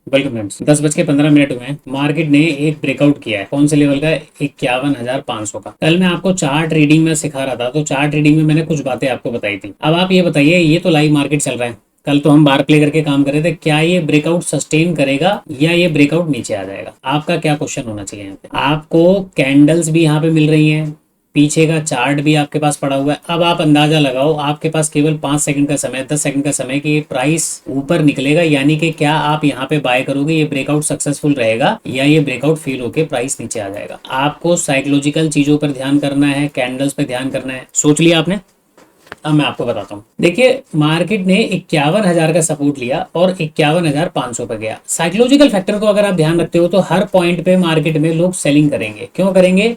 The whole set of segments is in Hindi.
Welcome friends. 10:15 हुए हैं। मार्केट ने एक ब्रेकआउट किया है। कौन से लेवल का? 51,500 का। कल मैं आपको चार्ट रीडिंग में सिखा रहा था, तो चार्ट रीडिंग में मैंने कुछ बातें आपको बताई थी। अब आप ये बताइए, ये तो लाइव मार्केट चल रहा है, कल तो हम बार प्ले करके काम कर रहे थे, क्या ये ब्रेकआउट सस्टेन करेगा या ये ब्रेकआउट नीचे आ जाएगा? आपका क्या क्वेश्चन होना चाहिए यहाँ पे? आपको कैंडल्स भी यहाँ पे मिल रही हैं, पीछे का चार्ट भी आपके पास पड़ा हुआ है। अब आप अंदाजा लगाओ, आपके पास केवल 5 सेकंड का समय, 10 सेकंड का समय कि ये प्राइस ऊपर निकलेगा, यानी कि क्या आप यहाँ पे बाय करोगे, ये ब्रेकआउट सक्सेसफुल रहेगा या ये ब्रेकआउट फेल होकर प्राइस नीचे आ जाएगा। आपको साइकोलॉजिकल चीजों पर ध्यान करना है, कैंडल्स पे ध्यान करना है। सोच लिया आपने? अब मैं आपको बताता हूँ। देखिए, मार्केट ने 51,000 का सपोर्ट लिया और 51,500 पे गया। साइकोलॉजिकल फैक्टर को अगर आप ध्यान रखते हो तो हर पॉइंट पे मार्केट में लोग सेलिंग करेंगे। क्यों करेंगे?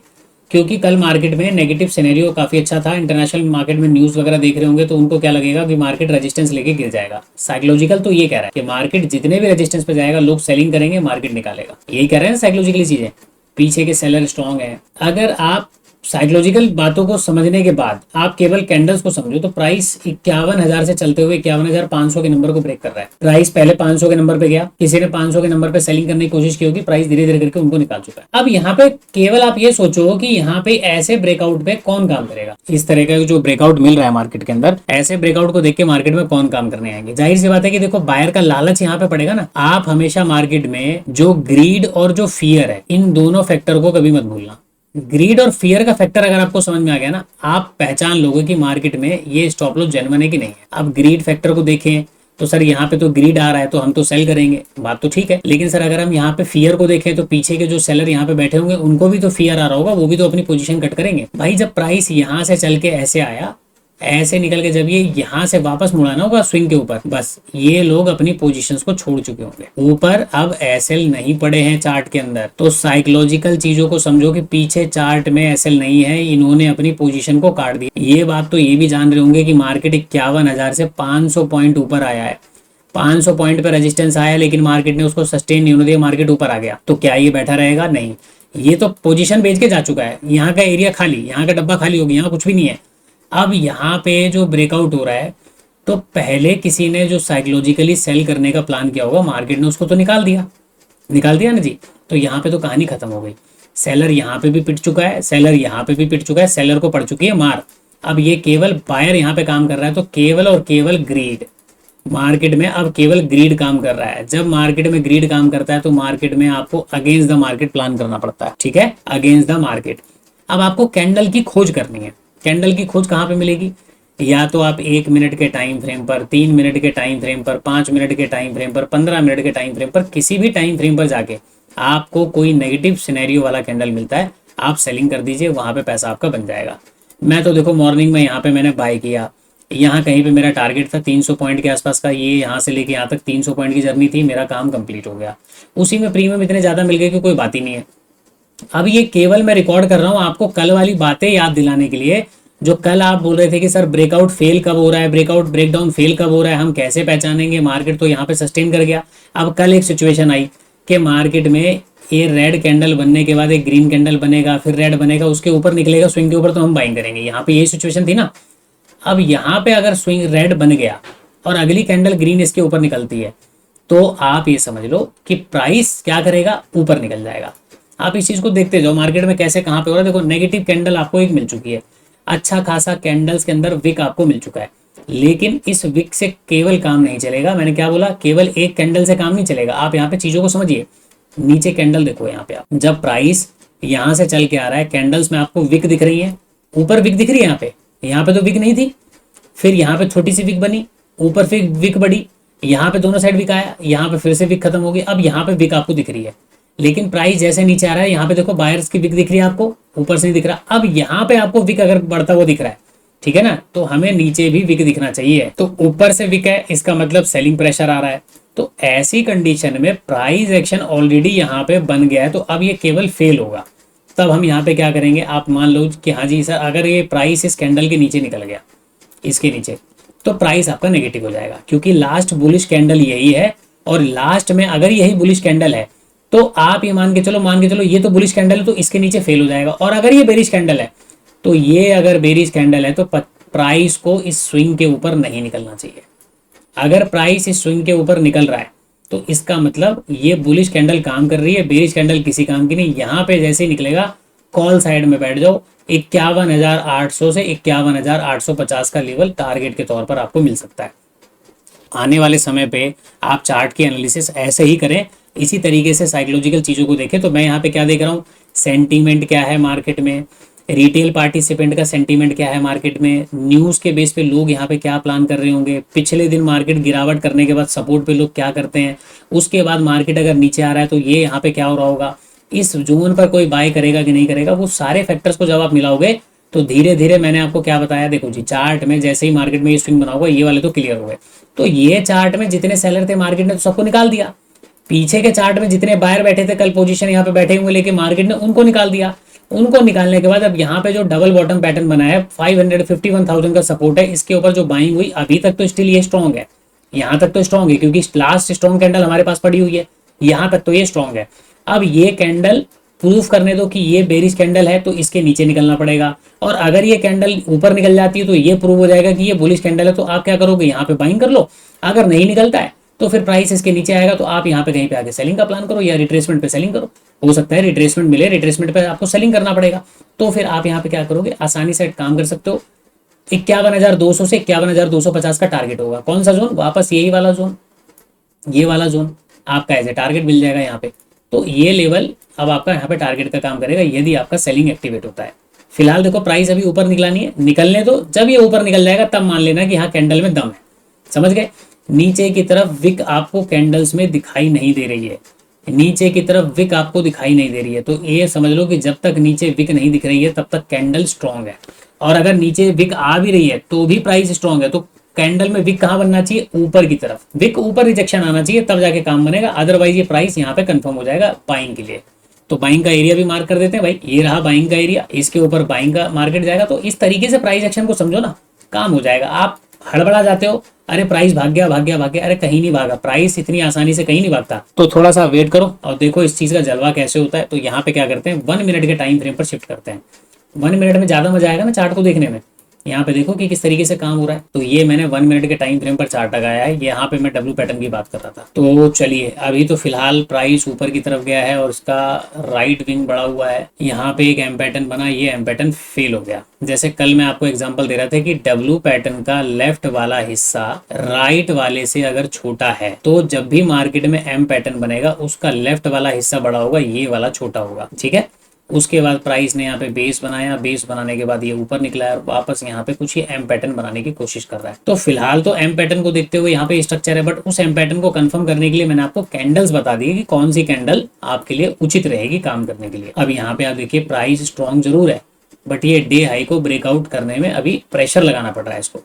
क्योंकि कल मार्केट में नेगेटिव सिनेरियो काफी अच्छा था। इंटरनेशनल मार्केट में न्यूज वगैरह देख रहे होंगे तो उनको क्या लगेगा कि मार्केट रेजिस्टेंस लेके गिर जाएगा। साइकोलॉजिकल तो ये कह रहा है कि मार्केट जितने भी रेजिस्टेंस पे जाएगा लोग सेलिंग करेंगे, मार्केट निकालेगा। यही कह रहे हैं साइकोलॉजिकली चीजें। पीछे के सेलर स्ट्रांग है। अगर आप साइकोलॉजिकल बातों को समझने के बाद आप केवल कैंडल्स को समझो तो प्राइस 51,000 से चलते हुए 51,500 के नंबर को ब्रेक कर रहा है। प्राइस पहले 500 के नंबर पे गया, किसी ने 500 के नंबर पे सेलिंग करने की कोशिश की होगी, प्राइस धीरे धीरे करके उनको निकाल चुका है। अब यहाँ पे केवल आप ये सोचो कि यहाँ पे ऐसे ब्रेकआउट पे कौन काम करेगा। इस तरह का जो ब्रेकआउट मिल रहा है मार्केट के अंदर, ऐसे ब्रेकआउट को देख के मार्केट में कौन काम करने आएंगे? जाहिर सी बात है कि देखो, बायर का लालच यहाँ पे पड़ेगा ना। आप हमेशा मार्केट में जो ग्रीड और जो फियर है, इन दोनों फैक्टर को कभी मत भूलना। ग्रीड और फियर का फैक्टर अगर आपको समझ में आ गया ना, आप पहचान लोगे कि मार्केट में ये स्टॉप लॉस जेन्युइन है कि नहीं है। अब ग्रीड फैक्टर को देखें तो सर यहाँ पे तो ग्रीड आ रहा है तो हम तो सेल करेंगे, बात तो ठीक है। लेकिन सर अगर हम यहाँ पे फियर को देखें तो पीछे के जो सेलर यहाँ पे बैठे होंगे उनको भी तो फियर आ रहा होगा, वो भी तो अपनी पोजीशन कट करेंगे। भाई जब प्राइस यहाँ से चल के ऐसे आया, ऐसे निकल के जब ये यहाँ से वापस मुड़ाना होगा स्विंग के ऊपर, बस ये लोग अपनी पोजीशंस को छोड़ चुके होंगे। ऊपर अब एसएल नहीं पड़े हैं चार्ट के अंदर, तो साइकोलॉजिकल चीजों को समझो कि पीछे चार्ट में एसएल नहीं है, इन्होंने अपनी पोजीशन को काट दिया। ये बात तो ये भी जान रहे होंगे कि मार्केट 51,000 से 500 पॉइंट ऊपर आया है। 500 पॉइंट पे रेजिस्टेंस आया लेकिन मार्केट ने उसको सस्टेन नहीं होने दिया, मार्केट ऊपर आ गया। तो क्या ये बैठा रहेगा? नहीं, ये तो पोजीशन बेच के जा चुका है। यहाँ का एरिया खाली, यहाँ का डब्बा खाली हो गया, यहाँ कुछ भी नहीं है। अब यहाँ पे जो ब्रेकआउट हो रहा है, तो पहले किसी ने जो साइकोलॉजिकली सेल करने का प्लान किया होगा, मार्केट ने उसको तो निकाल दिया ना जी। तो यहाँ पे तो कहानी खत्म हो गई। सेलर यहाँ पे भी पिट चुका है, सेलर यहाँ पे भी पिट चुका है, सेलर को पड़ चुकी है मार। अब ये केवल बायर यहाँ पे काम कर रहा है, तो केवल और केवल ग्रीड मार्केट में, अब केवल ग्रीड काम कर रहा है। जब मार्केट में ग्रीड काम करता है तो मार्केट में आपको अगेंस्ट द मार्केट प्लान करना पड़ता है, ठीक है, अगेंस्ट द मार्केट। अब आपको कैंडल की खोज करनी है। कैंडल की खोज कहाँ पे मिलेगी? या तो आप 1 मिनट के टाइम फ्रेम पर, 3 मिनट के टाइम फ्रेम पर, 5 मिनट के टाइम फ्रेम पर, 15 मिनट के टाइम फ्रेम पर, किसी भी टाइम फ्रेम पर जाके आपको कोई नेगेटिव सिनेरियो वाला कैंडल मिलता है, आप सेलिंग कर दीजिए, वहां पे पैसा आपका बन जाएगा। मैं तो देखो मॉर्निंग में यहाँ पे मैंने बाय किया, यहाँ कहीं पे मेरा टारगेट था 300 पॉइंट के आसपास का, ये यहाँ से लेके यहाँ तक 300 पॉइंट की जर्नी थी, मेरा काम कंप्लीट हो गया। उसी में प्रीमियम इतने ज्यादा मिल गए कि कोई बात ही नहीं है। अब ये केवल मैं रिकॉर्ड कर रहा हूँ आपको कल वाली बातें याद दिलाने के लिए, जो कल आप बोल रहे थे कि सर ब्रेकआउट फेल कब हो रहा है, ब्रेकआउट ब्रेकडाउन फेल कब हो रहा है, हम कैसे पहचानेंगे, मार्केट तो यहाँ पे सस्टेन कर गया। अब कल एक सिचुएशन आई कि मार्केट में ये रेड कैंडल बनने के बाद एक ग्रीन कैंडल बनेगा, फिर रेड बनेगा, उसके ऊपर निकलेगा स्विंग के ऊपर, तो हम बाइंग करेंगे। यहाँ पे यही सिचुएशन थी ना। अब यहाँ पे अगर स्विंग रेड बन गया और अगली कैंडल ग्रीन इसके ऊपर निकलती है, तो आप ये समझ लो कि प्राइस क्या करेगा, ऊपर निकल जाएगा। आप इस चीज को देखते जाओ मार्केट में कैसे कहाँ पे हो रहा है। देखो, नेगेटिव कैंडल आपको एक मिल चुकी है, अच्छा खासा कैंडल्स के अंदर विक आपको मिल चुका है, लेकिन इस विक से केवल काम नहीं चलेगा। मैंने क्या बोला? केवल एक कैंडल से काम नहीं चलेगा। आप यहाँ पे चीजों को समझिए। नीचे कैंडल देखो, यहाँ पे आप जब प्राइस यहाँ से चल के आ रहा है, कैंडल्स में आपको विक दिख रही है, ऊपर विक दिख रही है, यहाँ पे तो विक नहीं थी, फिर यहाँ पे छोटी सी विक बनी, ऊपर फिर विक बढ़ी, यहाँ पे दोनों साइड विक आया, यहाँ पे फिर से विक खत्म हो गई। अब यहाँ पे विक आपको दिख रही है, लेकिन प्राइस जैसे नीचे आ रहा है, यहाँ पे देखो बायर्स की विक दिख रही है आपको, ऊपर से नहीं दिख रहा। अब यहाँ पे आपको विक अगर बढ़ता हुआ दिख रहा है, ठीक है ना, तो हमें नीचे भी विक दिखना चाहिए। तो ऊपर से विक है, इसका मतलब सेलिंग प्रेशर आ रहा है। तो ऐसी कंडीशन में प्राइस एक्शन ऑलरेडी यहाँ पे बन गया है, तो अब ये केवल फेल होगा। तब हम यहाँ पे क्या करेंगे? आप मान लो कि हाँ जी सर, अगर ये प्राइस इस कैंडल के नीचे निकल गया, इसके नीचे, तो प्राइस आपका नेगेटिव हो जाएगा, क्योंकि लास्ट बुलिश कैंडल यही है। और लास्ट में अगर यही बुलिश कैंडल है तो आप ये मान के चलो ये तो बुलिश कैंडल है, तो इसके नीचे फेल हो जाएगा। और अगर ये बेरिश कैंडल है, तो ये अगर बेरिश कैंडल है तो प्राइस को इस स्विंग के ऊपर नहीं निकलना चाहिए। अगर प्राइस इस स्विंग के ऊपर निकल रहा है तो इसका मतलब ये बुलिश कैंडल काम कर रही है, बेरिश कैंडल किसी काम की नहीं। यहाँ पे जैसे ही निकलेगा कॉल साइड में बैठ जाओ। 51,800 से 51,850 का लेवल टारगेट के तौर पर आपको मिल सकता है। आने वाले समय पे आप चार्ट की एनालिसिस ऐसे ही करें, इसी तरीके से साइकोलॉजिकल चीज़ों को देखें। तो मैं यहाँ पे क्या देख रहा हूँ, सेंटीमेंट क्या है मार्केट में, रिटेल पार्टिसिपेंट का सेंटीमेंट क्या है मार्केट में, न्यूज़ के बेस पे लोग यहाँ पे क्या प्लान कर रहे होंगे, पिछले दिन मार्केट गिरावट करने के बाद सपोर्ट पे लोग क्या करते हैं, उसके बाद मार्केट अगर नीचे आ रहा है तो ये यहाँ पे क्या हो रहा होगा, इस जोन पर कोई बाय करेगा कि नहीं करेगा। वो सारे फैक्टर्स को जब आप मिलाओगे तो धीरे धीरे मैंने आपको क्या बताया, देखो जी चार्ट में जैसे ही मार्केट में ये स्विंग बना होगा, ये वाले तो क्लियर हो गए। तो ये चार्ट में जितने सेलर थे मार्केट ने तो सबको निकाल दिया। पीछे के चार्ट में जितने बायर बैठे थे, कल पोजीशन यहाँ पे बैठे हुए लेके मार्केट ने उनको निकाल दिया। उनको निकालने के बाद अब यहाँ पे जो डबल बॉटम पैटर्न बना है, 551,000 का सपोर्ट है, इसके ऊपर जो बाइंग हुई अभी तक तो स्टिल ये स्ट्रॉन्ग है। यहाँ तक तो स्ट्रॉन्ग है क्योंकि लास्ट स्ट्रॉन्ग कैंडल हमारे पास पड़ी हुई है, यहाँ तक तो ये स्ट्रॉन्ग है। अब ये कैंडल प्रूफ करने दो कि ये बेरिश कैंडल है, तो इसके नीचे निकलना पड़ेगा। और अगर ये कैंडल ऊपर निकल जाती है तो ये प्रूव हो जाएगा कि ये बुलिश कैंडल है। तो आप क्या करोगे, यहाँ पे बाइंग कर लो। अगर नहीं निकलता है तो फिर प्राइस इसके नीचे आएगा, तो आप यहाँ पे कहीं पे आगे सेलिंग का प्लान करो या रिट्रेसमेंट पे सेलिंग करो। हो सकता है रिट्रेसमेंट मिले, रिट्रेसमेंट पे आपको सेलिंग करना पड़ेगा। तो फिर आप यहाँ पे क्या करोगे, आसानी से काम कर सकते हो। 51,200 से 51,250 का टारगेट होगा। कौन सा जोन, वापस यही वाला जोन, ये वाला जोन आपका एज ए टारगेट मिल जाएगा यहाँ पे। तो ये लेवल अब आपका यहाँ पे टारगेट का काम करेगा यदि आपका सेलिंग एक्टिवेट होता है। फिलहाल देखो प्राइस अभी ऊपर निकला नहीं है, निकलने दो, जब ये ऊपर निकल जाएगा तब मान लेना कि हाँ कैंडल में दम है। समझ गए। नीचे की तरफ विक आपको कैंडल्स में दिखाई नहीं दे रही है, नीचे की तरफ विक आपको दिखाई नहीं दे रही है, तो ये समझ लो कि जब तक नीचे विक नहीं दिख रही है तब तक कैंडल स्ट्रॉन्ग है। और अगर नीचे विक आ भी रही है तो भी प्राइस स्ट्रॉन्ग है। तो कैंडल में विक कहाँ बनना चाहिए, ऊपर की तरफ। विक ऊपर रिजेक्शन आना चाहिए तब जाके काम बनेगा, अदरवाइज ये प्राइस यहाँ पे कंफर्म हो जाएगा बाइंग के लिए। तो बाइंग का एरिया भी मार्क कर देते हैं भाई, ये रहा बाइंग का एरिया, इसके ऊपर बाइंग का मार्केट जाएगा। तो इस तरीके से प्राइस एक्शन को समझो ना, काम हो जाएगा। आप हड़बड़ा जाते हो, अरे प्राइस भाग गया भाग गया भाग गया, अरे कहीं नहीं भागा, प्राइस इतनी आसानी से कहीं नहीं भागता। तो थोड़ा सा वेट करो और देखो इस चीज का जलवा कैसे होता है। तो यहाँ पे क्या करते हैं, 1 मिनट के टाइम फ्रेम पर शिफ्ट करते हैं। 1 मिनट में ज्यादा मजा आएगा ना चार्ट को देखने में। यहाँ पे देखो कि किस तरीके से काम हो रहा है। तो ये मैंने 1 मिनट के टाइम फ्रेम पर चार्ट लगाया है, यहाँ पे मैं डब्ल्यू पैटर्न की बात कर रहा था। तो चलिए अभी तो फिलहाल प्राइस ऊपर की तरफ गया है और इसका राइट विंग बढ़ा हुआ है। यहाँ पे एक एम पैटर्न बना, ये एम पैटर्न फेल हो गया। जैसे कल मैं आपको एग्जांपल दे रहा था कि डब्ल्यू पैटर्न का लेफ्ट वाला हिस्सा राइट वाले से अगर छोटा है तो जब भी मार्केट में एम पैटर्न बनेगा उसका लेफ्ट वाला हिस्सा बड़ा होगा, ये वाला छोटा होगा। ठीक है। उसके बाद प्राइस ने यहाँ पे बेस बनाया, बेस बनाने के बाद ये ऊपर निकला है और वापस यहाँ पे कुछ ये एम पैटर्न बनाने की कोशिश कर रहा है। तो फिलहाल तो एम पैटर्न को देखते हुए यहाँ पे स्ट्रक्चर है, बट उस एम पैटर्न को कंफर्म करने के लिए मैंने आपको कैंडल्स बता दी कि कौन सी कैंडल आपके लिए उचित रहेगी काम करने के लिए। अब यहाँ पे आप देखिए प्राइस स्ट्रॉन्ग जरूर है, बट ये डे हाई को ब्रेकआउट करने में अभी प्रेशर लगाना पड़ रहा है इसको।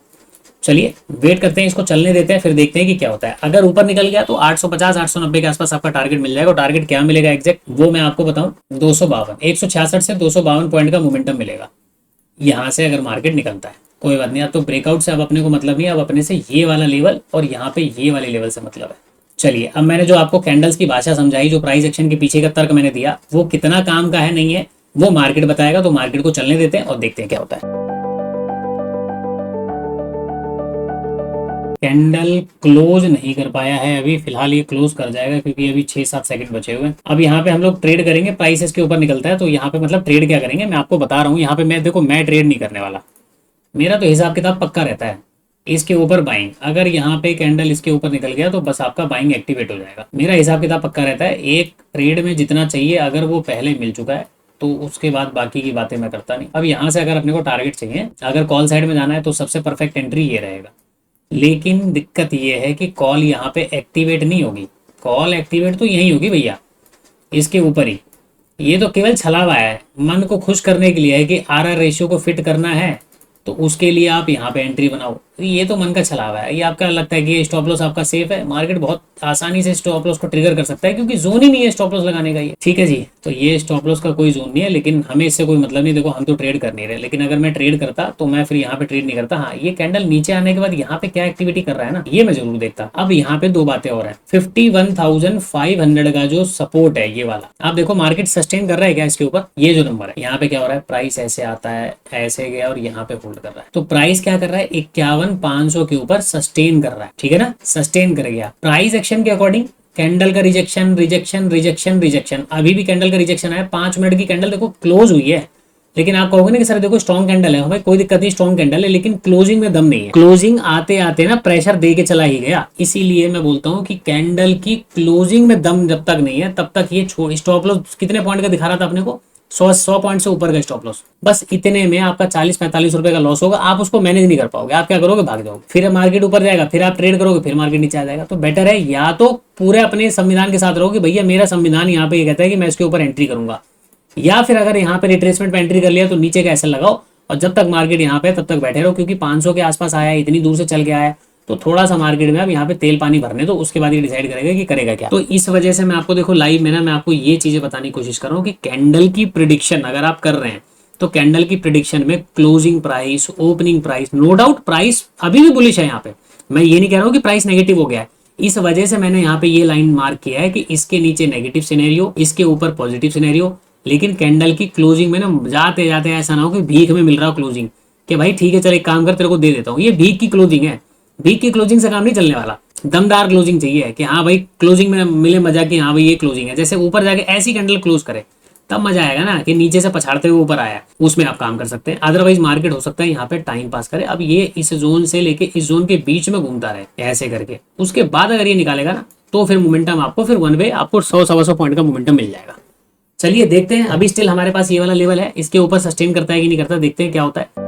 चलिए वेट करते हैं, इसको चलने देते हैं, फिर देखते हैं कि क्या होता है। अगर ऊपर निकल गया तो 850 890 के आसपास आपका टारगेट मिल जाएगा। टारगेट क्या मिलेगा एग्जैक्ट वो मैं आपको बताऊं, 252 166 से 252 पॉइंट का मोमेंटम मिलेगा यहाँ से अगर मार्केट निकलता है। कोई बात नहीं, अब तो ब्रेकआउट से अब अपने को मतलब नहीं, अब अपने से ये वाला लेवल और यहाँ पे ये वाले लेवल से मतलब है। चलिए अब मैंने जो आपको कैंडल्स की भाषा समझाई, जो प्राइस एक्शन के पीछे का तर्क मैंने दिया, वो कितना काम का है नहीं है वो मार्केट बताएगा। तो मार्केट को चलने देते हैं और देखते हैं क्या होता है। कैंडल क्लोज नहीं कर पाया है अभी, फिलहाल ये क्लोज कर जाएगा क्योंकि अभी 6-7 सेकंड बचे हुए हैं। अब यहाँ पे हम लोग ट्रेड करेंगे, प्राइस इसके ऊपर निकलता है तो यहाँ पे मतलब ट्रेड क्या करेंगे मैं आपको बता रहा हूँ। यहाँ पे मैं देखो मैं ट्रेड नहीं करने वाला, मेरा तो हिसाब किताब पक्का रहता है। इसके ऊपर बाइंग, अगर यहाँ पे कैंडल इसके ऊपर निकल गया तो बस आपका बाइंग एक्टिवेट हो जाएगा। मेरा हिसाब किताब पक्का रहता है, एक ट्रेड में जितना चाहिए अगर वो पहले मिल चुका है तो उसके बाद बाकी की बातें मैं करता नहीं। अब यहाँ से अगर अपने को टारगेट चाहिए, अगर कॉल साइड में जाना है तो सबसे परफेक्ट एंट्री ये रहेगा। लेकिन दिक्कत ये है कि कॉल यहाँ पे एक्टिवेट नहीं होगी, कॉल एक्टिवेट तो यही होगी भैया इसके ऊपर ही। ये तो केवल छलावा है, मन को खुश करने के लिए है कि आरआर रेशियो को फिट करना है तो उसके लिए आप यहाँ पे एंट्री बनाओ। ये तो मन का छलावा है। ये आपका लगता है कि ये स्टॉप लॉस आपका सेफ है, मार्केट बहुत आसानी से स्टॉप लॉस को ट्रिगर कर सकता है क्योंकि जोन ही नहीं है स्टॉप लॉस लगाने का। ये ठीक है जी, तो ये स्टॉप लॉस का कोई जोन नहीं है, लेकिन हमें इससे कोई मतलब नहीं। देखो हम तो ट्रेड कर नहीं रहे, लेकिन अगर मैं ट्रेड करता तो मैं फिर यहाँ पे ट्रेड नहीं करता। हाँ, ये कैंडल नीचे आने के बाद यहाँ पे क्या एक्टिविटी कर रहा है ना, ये मैं जरूर देखता। अब यहाँ पे दो बातें और है, 51,500 का जो सपोर्ट है ये वाला, आप देखो मार्केट सस्टेन कर रहा है क्या इसके ऊपर। ये जो नंबर है यहाँ पे क्या हो रहा है, प्राइस ऐसे आता है ऐसे गया और यहाँ पे होल्ड कर रहा है। तो प्राइस क्या कर रहा है, 51,500 के ऊपर सस्टेन कर रहा है। ठीक है ना, सस्टेन कर गया। प्राइस एक्शन के अकॉर्डिंग कैंडल का रिजेक्शन रिजेक्शन रिजेक्शन रिजेक्शन, अभी भी कैंडल का रिजेक्शन आया। 5 मिनट की कैंडल देखो क्लोज हुई है, लेकिन आप कहोगे ना कि सर देखो स्ट्रॉन्ग कैंडल है, भाई कोई दिक्कत नहीं, स्ट्रॉन्ग कैंडल है, लेकिन क्लोजिंग में दम नहीं है। क्लोजिंग आते आते ना प्रेशर दे के चला ही गया। इसीलिए मैं बोलता हूँ कि कैंडल की क्लोजिंग में दम जब तक नहीं है तब तक ये स्टॉप लॉस कितने पॉइंट का दिखा रहा था अपने को, 100 पॉइंट से ऊपर का स्टॉप लॉस। बस इतने में आपका 40-45 रुपए का लॉस होगा, आप उसको मैनेज नहीं कर पाओगे। आप क्या करोगे, भाग जाओगे, फिर मार्केट ऊपर जाएगा, फिर आप ट्रेड करोगे, फिर मार्केट नीचे आ जाएगा। तो बेटर है या तो पूरे अपने संविधान के साथ रहो कि भैया मेरा संविधान यहाँ पे ये कहता है कि मैं इसके ऊपर एंट्री करूंगा, या फिर अगर यहाँ पे रिट्रेसमेंट पे एंट्री कर लिया तो नीचे का एसएल लगाओ और जब तक मार्केट यहाँ पे तब तक बैठे रहो, क्योंकि 500 के आसपास आया है, इतनी दूर से चल के आया है, तो थोड़ा सा मार्केट में अब यहाँ पे तेल पानी भरने दो, उसके बाद ये डिसाइड करेगा कि करेगा क्या। तो इस वजह से मैं आपको देखो लाइव में ना मैं आपको ये चीजें बताने की कोशिश कर रहा हूँ कि कैंडल की प्रिडिक्शन अगर आप कर रहे हैं तो कैंडल की प्रिडिक्शन में closing price, opening price, no doubt price अभी भी बुलिश है। यहाँ पे मैं ये नहीं कह रहा हूँ कि प्राइस नेगेटिव हो गया है, इस वजह से मैंने यहाँ पे ये लाइन मार्क किया है कि इसके नीचे नेगेटिव सिनेरियो, इसके ऊपर पॉजिटिव सिनेरियो। लेकिन कैंडल की क्लोजिंग में ना जाते जाते ऐसा ना हो कि भीख में मिल रहा हो क्लोजिंग, कि भाई ठीक है चल एक काम कर तेरे को दे देता हूँ, ये भीख की क्लोजिंग है। भीख की क्लोजिंग से काम नहीं चलने वाला, दमदार क्लोजिंग चाहिए कि हाँ भाई क्लोजिंग में मिले मजा कि हाँ भाई ये क्लोजिंग है। जैसे ऊपर जाके ऐसी कैंडल क्लोज करे तब मजा आएगा ना, कि नीचे से पछाड़ते हुए ऊपर आया, उसमें आप काम कर सकते हैं। अदरवाइज मार्केट हो सकता है यहाँ पे टाइम पास करे, अब ये इस जोन से लेके इस जोन के बीच में घूमता रहे ऐसे करके, उसके बाद अगर ये निकालेगा ना तो फिर मोमेंटम आपको फिर वन वे आपको 100-125 पॉइंट का मोमेंटम मिल जाएगा। चलिए देखते हैं, अभी स्टिल हमारे पास ये वाला लेवल है, इसके ऊपर सस्टेन करता है कि नहीं करता, देखते हैं क्या होता है।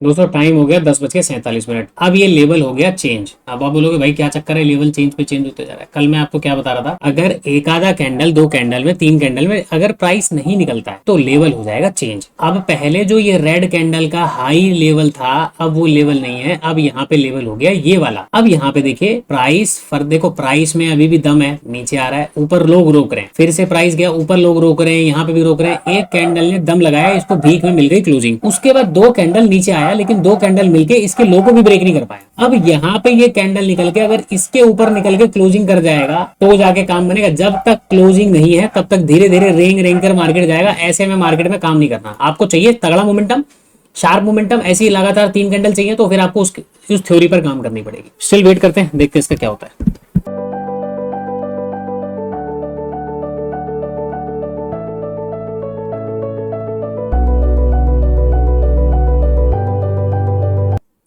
दोस्तों टाइम हो गया 10:47। अब ये लेवल हो गया चेंज। अब आप बोलोगे भाई क्या चक्कर है, लेवल चेंज पे चेंज होते जा रहा है। कल मैं आपको क्या बता रहा था, अगर एक आधा कैंडल, 2 कैंडल में, 3 कैंडल में अगर प्राइस नहीं निकलता है तो लेवल हो जाएगा चेंज। अब पहले जो ये रेड कैंडल का हाई लेवल था अब वो लेवल नहीं है, अब यहाँ पे लेवल हो गया ये वाला। अब यहाँ पे देखिए प्राइस देखो प्राइस में अभी भी दम है, नीचे आ रहा है, ऊपर लोग रोक रहे हैं, फिर से प्राइस गया ऊपर, लोग रोक रहे हैं, यहाँ पे भी रोक रहे हैं। एक कैंडल ने दम लगाया, इसको भीख में मिल गई क्लोजिंग, उसके बाद 2 कैंडल नीचे आया, लेकिन 2 कैंडल मिलके इसके लो को भी ब्रेक नहीं कर पाया। अब यहाँ पे ये कैंडल निकल के अगर इसके ऊपर निकल के क्लोजिंग कर जाएगा तो जाके काम बनेगा। जब तक क्लोजिंग नहीं है तब तक धीरे धीरे रेंग रेंग कर मार्केट जाएगा। ऐसे में मार्केट में काम नहीं करना, आपको चाहिए तगड़ा मोमेंटम, शार्प मोमेंटम, ऐसी लगातार 3 कैंडल चाहिए तो फिर आपको उस थ्योरी पर काम करनी पड़ेगी। स्टिल वेट करते हैं, देखते हैं इसका क्या होता है।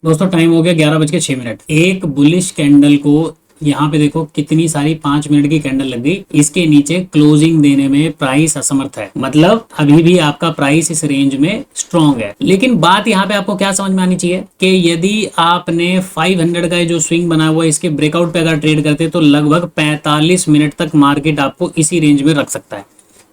दोस्तों टाइम हो गया 11:06। एक बुलिश कैंडल को यहाँ पे देखो कितनी सारी 5 मिनट की कैंडल लग गई, इसके नीचे क्लोजिंग देने में प्राइस असमर्थ है, मतलब अभी भी आपका प्राइस इस रेंज में स्ट्रॉन्ग है। लेकिन बात यहाँ पे आपको क्या समझ में आनी चाहिए कि यदि आपने 500 का जो स्विंग बना हुआ है इसके ब्रेकआउट पे अगर ट्रेड करते तो लगभग 45 मिनट तक मार्केट आपको इसी रेंज में रख सकता है।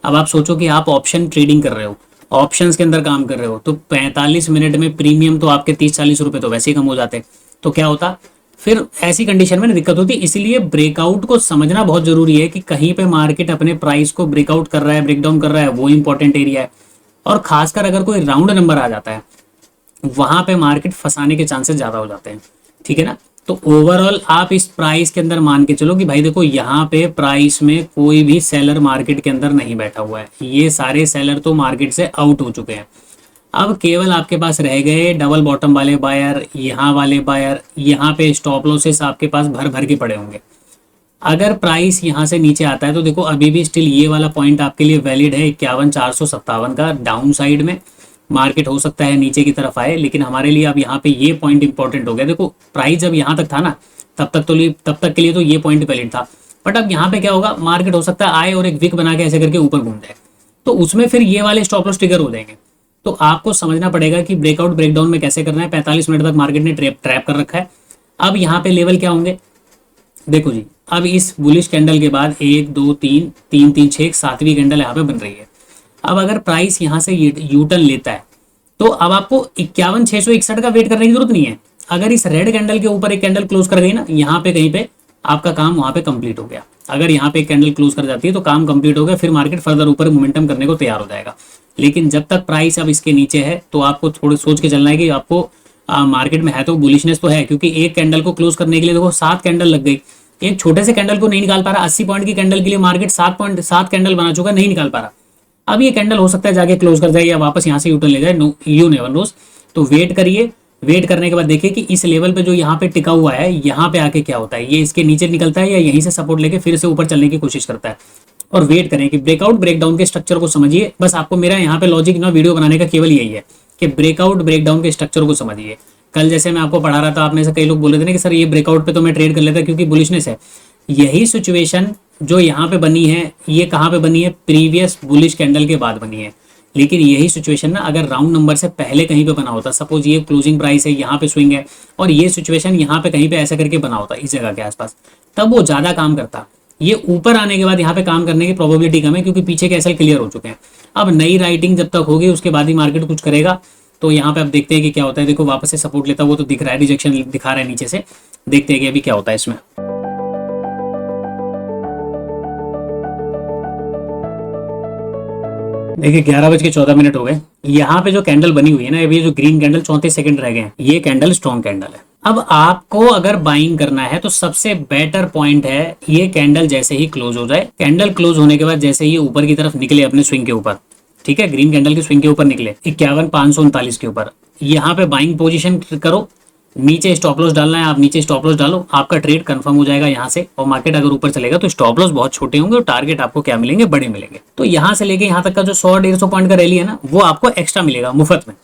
अब आप सोचो कि आप ऑप्शन ट्रेडिंग कर रहे हो, ऑप्शंस के अंदर काम कर रहे हो, तो 45 मिनट में प्रीमियम तो आपके 30-40 रुपए तो वैसे ही कम हो जाते, तो क्या होता फिर ऐसी कंडीशन में दिक्कत होती। इसीलिए ब्रेकआउट को समझना बहुत जरूरी है कि कहीं पे मार्केट अपने प्राइस को ब्रेकआउट कर रहा है, ब्रेकडाउन कर रहा है, वो इंपॉर्टेंट एरिया है। और खासकर अगर कोई राउंड नंबर आ जाता है वहां पे मार्केट फंसाने के चांसेस ज्यादा हो जाते हैं, ठीक है ना। तो ओवरऑल आप इस प्राइस के अंदर मान के चलो कि भाई देखो यहाँ पे प्राइस में कोई भी सेलर मार्केट के अंदर नहीं बैठा हुआ है, ये सारे सेलर तो मार्केट से आउट हो चुके हैं। अब केवल आपके पास रह गए डबल बॉटम वाले बायर, यहाँ वाले बायर, यहाँ पे स्टॉप लॉसेस आपके पास भर भर के पड़े होंगे। अगर प्राइस यहाँ से नीचे आता है तो देखो अभी भी स्टिल ये वाला पॉइंट आपके लिए वैलिड है 51,457 का। डाउन साइड में मार्केट हो सकता है नीचे की तरफ आए, लेकिन हमारे लिए अब यहाँ पे ये पॉइंट इंपॉर्टेंट हो गया। देखो प्राइस जब यहाँ तक था ना तब तक के लिए तो ये पॉइंट वैलिड था, बट अब यहाँ पे क्या होगा, मार्केट हो सकता है आए और एक विक बना के ऐसे करके ऊपर घूम जाए, तो उसमें फिर ये वाले स्टॉप लॉस ट्रिगर हो जाएंगे। तो आपको समझना पड़ेगा कि ब्रेकआउट ब्रेकडाउन में कैसे करना है। 45 मिनट तक मार्केट ने ट्रैप कर रखा है। अब यहाँ पे लेवल क्या होंगे, देखो जी, अब इस बुलिश कैंडल के बाद 1 2 3 3 3 6 7वीं कैंडल यहाँ पे बन रही है। अब अगर प्राइस यहाँ से यूटर्न लेता है तो अब आपको 51,661 का वेट करने की जरूरत नहीं है। अगर इस रेड कैंडल के ऊपर एक कैंडल क्लोज कर गई ना यहाँ पे कहीं पे, आपका काम वहां पे कंप्लीट हो गया। अगर यहाँ पे एक कैंडल क्लोज कर जाती है तो काम कंप्लीट हो गया, फिर मार्केट फर्दर ऊपर मोमेंटम करने को तैयार हो जाएगा। लेकिन जब तक प्राइस अब इसके नीचे है तो आपको थोड़ा सोच के चलना है कि आपको मार्केट में है तो बुलिशनेस तो है, क्योंकि एक कैंडल को क्लोज करने के लिए देखो 7 कैंडल लग गई। एक छोटे से कैंडल को नहीं निकाल पा रहा, 80 पॉइंट की कैंडल के लिए मार्केट 7 कैंडल बना चुका, नहीं निकाल पा रहा। अब ये कैंडल हो सकता है जाके क्लोज कर जाए या वापस यहाँ से यूटर्न ले जाए, यू नेवर नोस। तो वेट करिए, वेट करने के बाद देखिए कि इस लेवल पे जो यहाँ पे टिका हुआ है, यहाँ पे आके क्या होता है, ये इसके नीचे निकलता है या यहीं से सपोर्ट लेके फिर से ऊपर चलने की कोशिश करता है। और वेट करें कि ब्रेकआउट ब्रेकडाउन के स्ट्रक्चर को समझिए। बस आपको मेरा यहाँ पे लॉजिक ना वीडियो बनाने का केवल यही है कि ब्रेकआउट ब्रेकडाउन के स्ट्रक्चर को समझिए। कल जैसे मैं आपको पढ़ा रहा था, आप में से कई लोग बोल रहे थे ना कि सर ये ब्रेकआउट पे तो मैं ट्रेड कर लेता क्योंकि बुलिशनेस है। यही सिचुएशन जो यहाँ पे बनी है, ये कहाँ पे बनी है, प्रीवियस बुलिश कैंडल के बाद बनी है। लेकिन यही सिचुएशन ना अगर राउंड नंबर से पहले कहीं पे बना होता, सपोज ये क्लोजिंग प्राइस है, यहाँ पे स्विंग है और ये सिचुएशन यहाँ पे कहीं पे ऐसा करके बना होता इस जगह के आसपास, तब वो ज्यादा काम करता। ये ऊपर आने के बाद यहाँ पे काम करने की प्रोबेबिलिटी कम है क्योंकि पीछे के एसएल क्लियर हो चुके हैं। अब नई राइटिंग जब तक होगी उसके बाद ही मार्केट कुछ करेगा। तो यहाँ पे अब देखते हैं कि क्या होता है। देखो वापस से सपोर्ट लेता, वो तो दिख रहा है, रिजेक्शन दिखा रहा है नीचे से। देखते हैं कि अभी क्या होता है इसमें। देखिए 11:14 हो गए। यहाँ पे जो कैंडल बनी हुई है ना, अभी जो ग्रीन कैंडल 34 सेकंड रह गए हैं, ये कैंडल स्ट्रॉन्ग कैंडल है। अब आपको अगर बाइंग करना है तो सबसे बेटर पॉइंट है ये कैंडल जैसे ही क्लोज हो जाए, कैंडल क्लोज होने के बाद जैसे ही ऊपर की तरफ निकले अपने स्विंग के ऊपर, ठीक है, ग्रीन कैंडल के स्विंग के ऊपर निकले 51,539 के ऊपर, यहाँ पे बाइंग पोजीशन करो। नीचे स्टॉप लॉस डालना है, आप नीचे स्टॉप लॉस डालो, आपका ट्रेड कंफर्म हो जाएगा यहाँ से। और मार्केट अगर ऊपर चलेगा तो स्टॉप लॉस बहुत छोटे होंगे और टारगेट आपको क्या मिलेंगे, बड़े मिलेंगे। तो यहाँ से लेके यहाँ तक का जो 100-150 पॉइंट का रैली है ना, वो आपको एक्स्ट्रा मिलेगा मुफ्त में।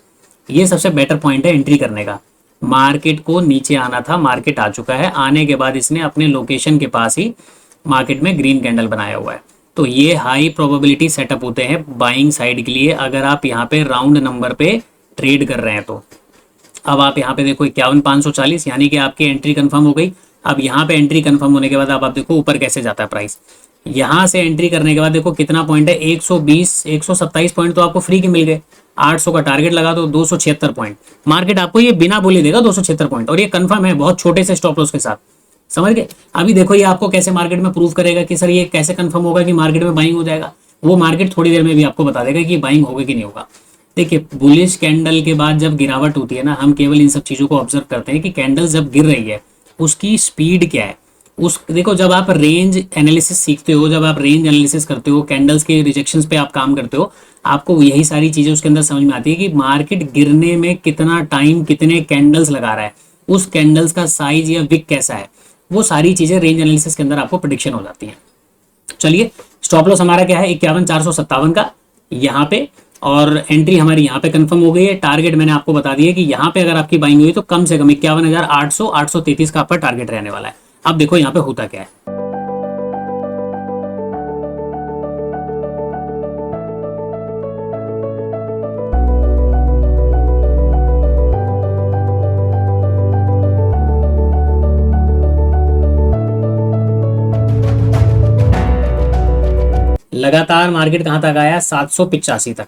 ये सबसे बेटर पॉइंट है एंट्री करने का। मार्केट को नीचे आना था, मार्केट आ चुका है, आने के बाद इसने अपने लोकेशन के पास ही मार्केट में ग्रीन कैंडल बनाया हुआ है। तो ये हाई प्रोबेबिलिटी सेटअप होते हैं बाइंग साइड के लिए, अगर आप यहाँ पे राउंड नंबर पे ट्रेड कर रहे हैं तो। अब आप यहाँ पे देखो 51,540, यानी कि आपकी एंट्री कंफर्म हो गई। अब यहाँ पे एंट्री कंफर्म होने के बाद अब आप देखो ऊपर कैसे जाता है प्राइस। यहाँ से एंट्री करने के बाद देखो कितना पॉइंट है, 120 127 पॉइंट तो आपको फ्री के मिल गए। 800 का टारगेट लगा दो, 276 पॉइंट। मार्केट आपको ये बिना बोले देगा 276 पॉइंट, और ये कंफर्म है बहुत छोटे से स्टॉप लॉस के साथ। समझ गए। अभी देखो ये आपको कैसे मार्केट में प्रूव करेगा कि सर ये कैसे कंफर्म होगा कि मार्केट में बाइंग हो जाएगा। वो मार्केट थोड़ी देर में भी आपको बता देगा कि बाइंग होगा कि नहीं होगा। देखिए बुलिश कैंडल के बाद जब गिरावट होती है ना, हम केवल इन सब चीजों को ऑब्जर्व करते हैं कि कैंडल जब गिर रही है उसकी स्पीड क्या है। उस देखो जब आप रेंज एनालिसिस सीखते हो, जब आप रेंज एनालिसिस करते हो, कैंडल्स के रिजेक्शंस पे आप काम करते हो, आपको यही सारी चीजें उसके अंदर समझ में आती है कि मार्केट गिरने में कितना टाइम, कितने कैंडल्स लगा रहा है, उस कैंडल्स का साइज या विक कैसा है, वो सारी चीजें रेंज एनालिसिस के अंदर आपको प्रेडिक्शन हो जाती है। चलिए स्टॉप लॉस हमारा क्या है, 51,457 का यहाँ पे, और एंट्री हमारी यहाँ पे कंफर्म हो गई है। टारगेट मैंने आपको बता दिया कि यहाँ पे अगर आपकी बाइंग हुई तो कम से कम 51,800 833 का आपका टारगेट रहने वाला है। अब देखो यहाँ पे होता क्या है। लगातार मार्केट कहां तक आया, 785 तक।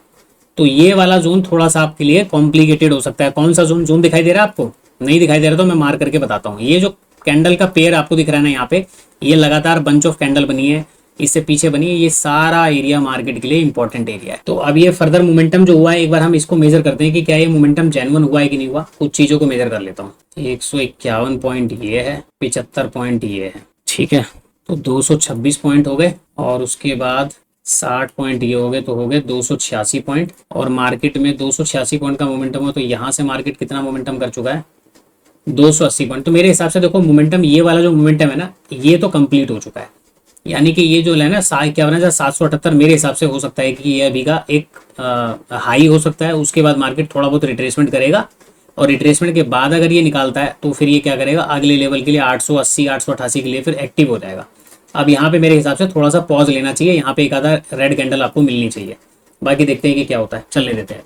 तो ये वाला जोन थोड़ा सा आपके लिए कॉम्प्लिकेटेड हो सकता है। कौन सा जोन, जोन दिखाई दे रहा है आपको? नहीं दिखाई दे रहा तो मैं मार्क करके बताता हूँ। ये जो कैंडल का पेयर आपको दिख रहा है ना यहाँ पे, ये लगातार बंच ऑफ कैंडल बनी है, इससे पीछे बनी है, ये सारा एरिया मार्केट के लिए इंपॉर्टेंट एरिया है। तो अब ये फर्दर मोमेंटम जो हुआ है, एक बार हम इसको मेजर करते हैं कि क्या ये मोमेंटम जेन्युइन हुआ है कि नहीं हुआ। कुछ चीजों को मेजर कर लेता हूँ। 151 पॉइंट ये है, 75 पॉइंट ये है, ठीक है, तो 226 पॉइंट हो गए, और उसके बाद 60 पॉइंट ये हो गए, तो हो गए 286 पॉइंट। और मार्केट में 286 पॉइंट का मोमेंटम हो, तो यहाँ से मार्केट कितना मोमेंटम कर चुका है, 280 पॉइंट। तो मेरे हिसाब से देखो मोमेंटम, ये वाला जो मोमेंटम है ना, ये तो कंप्लीट हो चुका है। यानी कि ये जो है ना 51,778, मेरे हिसाब से हो सकता है कि ये अभी का एक हाई हो सकता है। उसके बाद मार्केट थोड़ा बहुत रिट्रेसमेंट करेगा, और रिट्रेसमेंट के बाद अगर ये निकालता है तो फिर ये क्या करेगा, अगले लेवल के लिए 880 888 के लिए फिर एक्टिव हो जाएगा। अब यहाँ पे मेरे हिसाब से थोड़ा सा पॉज लेना चाहिए, यहाँ पे एक आधा रेड कैंडल आपको मिलनी चाहिए। बाकी देखते हैं कि क्या होता है, चलने देते हैं।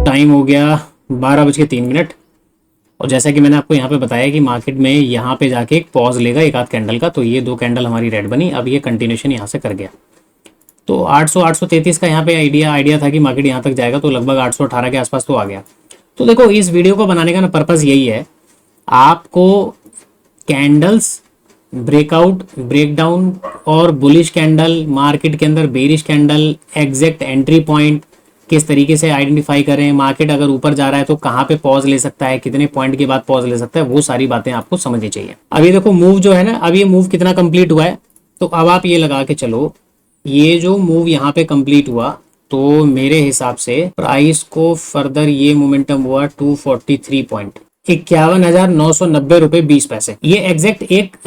टाइम हो गया 12:03, और जैसा कि मैंने आपको यहाँ पे बताया कि मार्केट में यहाँ पे जाके एक पॉज लेगा एक आध कैंडल का। तो ये 2 कैंडल हमारी रेड बनी, अब ये कंटिन्यूशन यहाँ से कर गया। तो 800 833 का यहाँ पे आइडिया था कि मार्केट यहाँ तक जाएगा, तो लगभग 818 के आसपास तो आ गया। तो देखो इस वीडियो को बनाने का ना पर्पस यही है, आपको कैंडल्स, ब्रेकआउट, ब्रेकडाउन और बुलिश कैंडल, मार्केट के अंदर bearish candle, exact entry point किस तरीके से आइडेंटिफाई करें, मार्केट अगर ऊपर जा रहा है तो कहाँ पे पॉज ले सकता है, कितने पॉइंट के बाद पॉज ले सकता है, वो सारी बातें आपको समझनी चाहिए। अब ये देखो मूव जो है ना, अब ये मूव कितना कंप्लीट हुआ है, तो अब आप ये लगा के चलो, ये जो मूव यहाँ पे कंप्लीट हुआ तो मेरे हिसाब से प्राइस को फर्दर ये मोमेंटम हुआ 243 पॉइंट, 51,990 रुपए 20 पैसे। ये एग्जैक्ट एक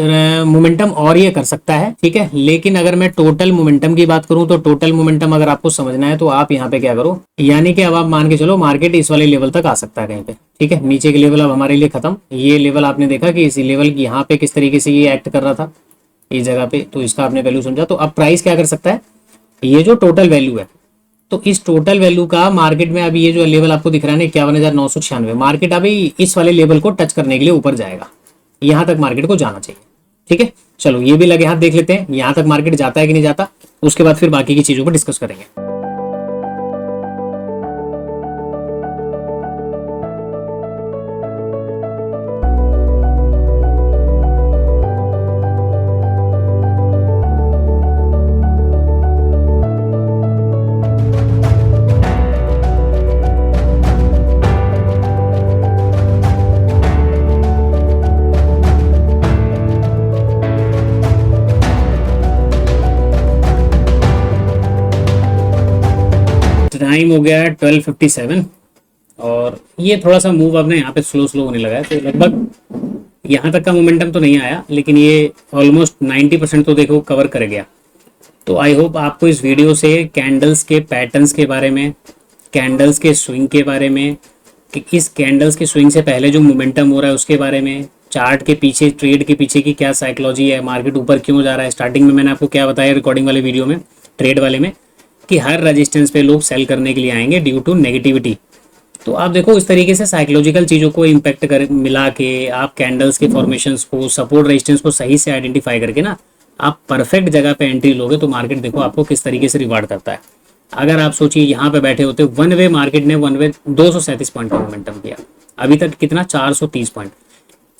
मोमेंटम और ये कर सकता है, ठीक है। लेकिन अगर मैं टोटल मोमेंटम की बात करूं तो टोटल मोमेंटम अगर आपको समझना है तो आप यहाँ पे क्या करो, यानी कि अब आप मान के चलो मार्केट इस वाले लेवल तक आ सकता है कहीं पे, ठीक है। नीचे के लेवल अब हमारे लिए खत्म। ये लेवल आपने देखा कि इसी लेवल यहाँ पे किस तरीके से ये एक्ट कर रहा था इस जगह पे, तो इसका आपने वैल्यू समझा। तो अब प्राइस क्या कर सकता है, ये जो टोटल वैल्यू है, तो इस टोटल वैल्यू का मार्केट में अभी ये जो लेवल आपको दिख रहा है ना 51,996, मार्केट अभी इस वाले लेवल को टच करने के लिए ऊपर जाएगा, यहां तक मार्केट को जाना चाहिए, ठीक है। चलो ये भी लगे हाथ देख लेते हैं यहां तक मार्केट जाता है कि नहीं जाता, उसके बाद फिर बाकी की चीजों पर डिस्कस करेंगे। टाइम हो गया 12:57 और ये थोड़ा सा मूव अपने यहाँ पे स्लो स्लो होने लगा है, तो लगभग यहाँ तक का मोमेंटम तो नहीं आया, लेकिन ये ऑलमोस्ट 90% तो देखो कवर कर गया। तो आई होप आपको इस वीडियो से कैंडल्स के पैटर्न्स के बारे में, कैंडल्स के स्विंग के बारे में, कि इस कैंडल्स के स्विंग से पहले जो मोमेंटम हो रहा है उसके बारे में, चार्ट के पीछे, ट्रेड के पीछे की क्या साइकोलॉजी है, मार्केट ऊपर क्यों जा रहा है। स्टार्टिंग में मैंने आपको क्या बताया रिकॉर्डिंग वाले वीडियो में, ट्रेड वाले में, कि हर रेजिस्टेंस पे लोग सेल करने के लिए आएंगे ड्यू टू नेगेटिविटी। तो आप देखो इस तरीके से साइकोलॉजिकल चीज़ों को इम्पैक्ट कर मिला के आप कैंडल्स के फॉर्मेशंस को, सपोर्ट रेजिस्टेंस को सही से आइडेंटिफाई करके ना आप परफेक्ट जगह पे एंट्री लोगे तो मार्केट देखो आपको किस तरीके से रिवार्ड करता है। अगर आप सोचिए यहाँ पे बैठे होते, वन वे मार्केट ने 237 पॉइंट का मोमेंटम किया, अभी तक कितना 430 पॉइंट।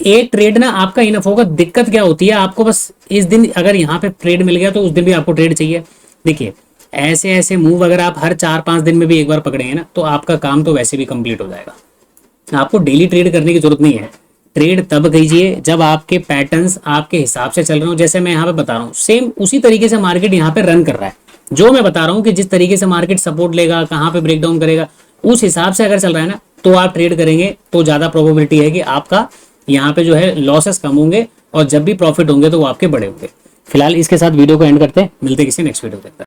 एक ट्रेड ना आपका इनफ होगा। दिक्कत क्या होती है, आपको बस इस दिन अगर यहाँ पे ट्रेड मिल गया तो उस दिन भी आपको ट्रेड चाहिए। देखिए ऐसे ऐसे मूव अगर आप हर 4-5 दिन में भी एक बार पकड़ेंगे ना तो आपका काम तो वैसे भी कंप्लीट हो जाएगा। आपको डेली ट्रेड करने की जरूरत नहीं है। ट्रेड तब कीजिए जब आपके पैटर्न्स आपके हिसाब से चल रहे हो। जैसे मैं यहाँ पे बता रहा हूँ सेम उसी तरीके से मार्केट यहाँ पे रन कर रहा है। जो मैं बता रहा हूँ कि जिस तरीके से मार्केट सपोर्ट लेगा, कहाँ पे ब्रेकडाउन करेगा, उस हिसाब से अगर चल रहा है ना तो आप ट्रेड करेंगे तो ज्यादा प्रोबेबिलिटी है कि आपका यहाँ पे जो है लॉसेस कम होंगे और जब भी प्रॉफिट होंगे तो वो आपके बड़े होंगे। फिलहाल इसके साथ वीडियो को एंड करते हैं, मिलते किसी नेक्स्ट वीडियो के अंदर।